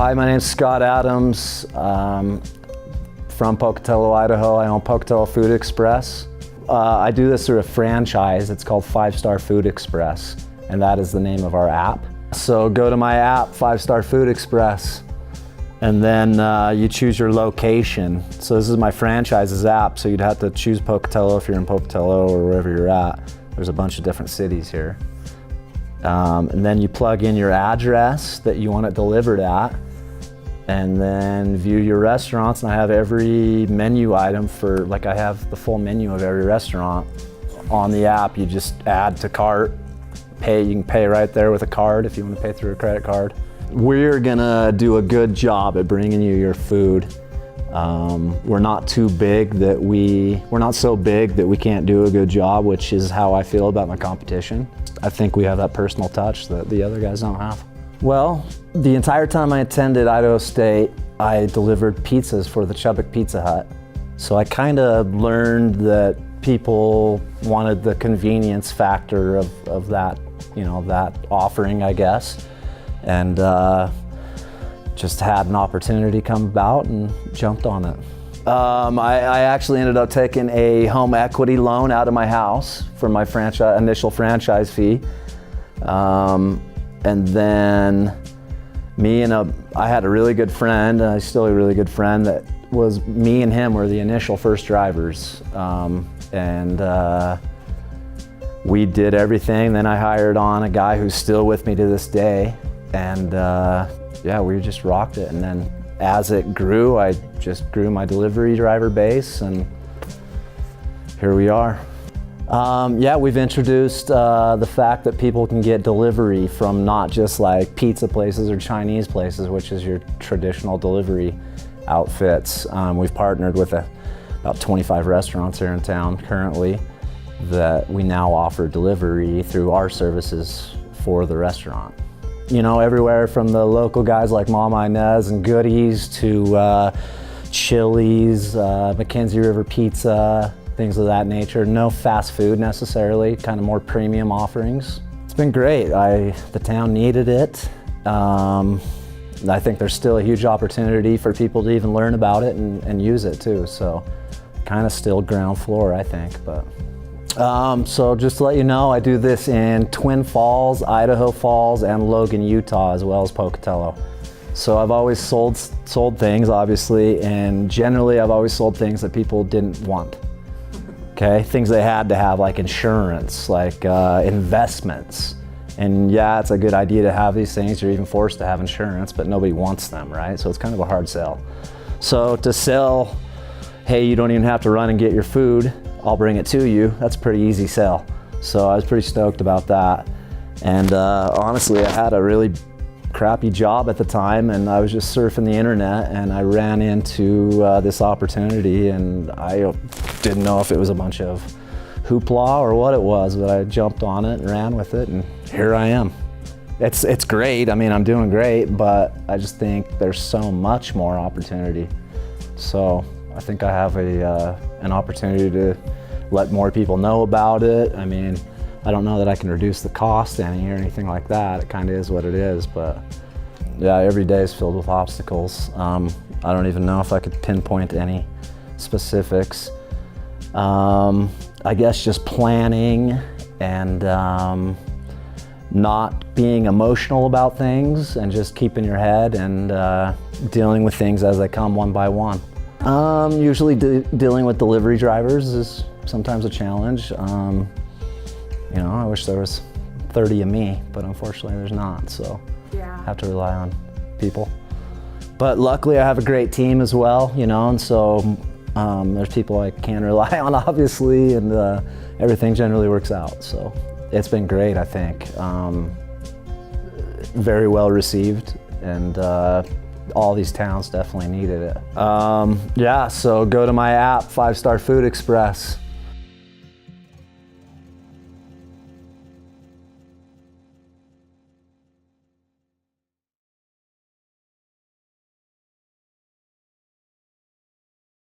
Hi, my name's Scott Adams. From Pocatello, Idaho. I own Pocatello Food Express. I do this through a franchise. It's called 5 Star Food Express, and that is the name of our app. So go to my app, 5 Star Food Express, and then you choose your location. So this is my franchise's app, so you'd have to choose Pocatello if you're in Pocatello or wherever you're at. There's a bunch of different cities here. And then you plug in your address that you want it delivered at, and then view your restaurants. And I have every menu item for, like I have the full menu of every restaurant on the app. You just add to cart, pay. You can pay right there with a card if you want to pay through a credit card. We're gonna do a good job at bringing you your food. We're not too big that we're not so big that we can't do a good job, which is how I feel about my competition. I think we have that personal touch that the other guys don't have. Well, the entire time I attended Idaho State, I delivered pizzas for the Chubbuck Pizza Hut. So I kind of learned that people wanted the convenience factor of that, that offering, I guess. And just had an opportunity come about and jumped on it. I actually ended up taking a home equity loan out of my house for my initial franchise fee. And then I had a really good friend, and I still a really good friend, that was me and him were the initial first drivers. We did everything. Then I hired on a guy who's still with me to this day. And yeah, we just rocked it. And then as it grew, I just grew my delivery driver base, and here we are. Yeah, we've introduced the fact that people can get delivery from not just like pizza places or Chinese places, which is your traditional delivery outfits. We've partnered with about 25 restaurants here in town currently that we now offer delivery through our services for the restaurant. Everywhere from the local guys like Mama Inez and Goodies to Chili's, Mackenzie River Pizza, things of that nature. No fast food necessarily, kind of more premium offerings. It's been great. The town needed it. I think there's still a huge opportunity for people to even learn about it and use it too. So kind of still ground floor, I think. But so just to let you know, I do this in Twin Falls, Idaho Falls, and Logan, Utah, as well as Pocatello. So I've always sold things, obviously, and generally I've always sold things that people didn't want. Okay, things they had to have, like insurance, like investments. And yeah, it's a good idea to have these things. You're even forced to have insurance, but nobody wants them, right? So it's kind of a hard sell. So to sell, hey, you don't even have to run and get your food, I'll bring it to you, that's a pretty easy sell. So I was pretty stoked about that. And honestly, I had a really crappy job at the time, and I was just surfing the internet, and I ran into this opportunity, and I didn't know if it was a bunch of hoopla or what it was, but I jumped on it and ran with it, and here I am. It's great. I mean, I'm doing great, but I just think there's so much more opportunity. So I think I have an opportunity to let more people know about it. I mean, I don't know that I can reduce the cost any or anything like that. It kind of is what it is, but yeah, every day is filled with obstacles. I don't even know if I could pinpoint any specifics. I guess just planning and not being emotional about things, and just keeping your head and dealing with things as they come one by one. Usually dealing with delivery drivers is sometimes a challenge. I wish there was 30 of me, but unfortunately there's not, so yeah. I have to rely on people. But luckily I have a great team as well, and so there's people I can rely on, obviously, and everything generally works out. So it's been great, I think. Very well received, and all these towns definitely needed it. Yeah, so go to my app, 5 Star Food Express.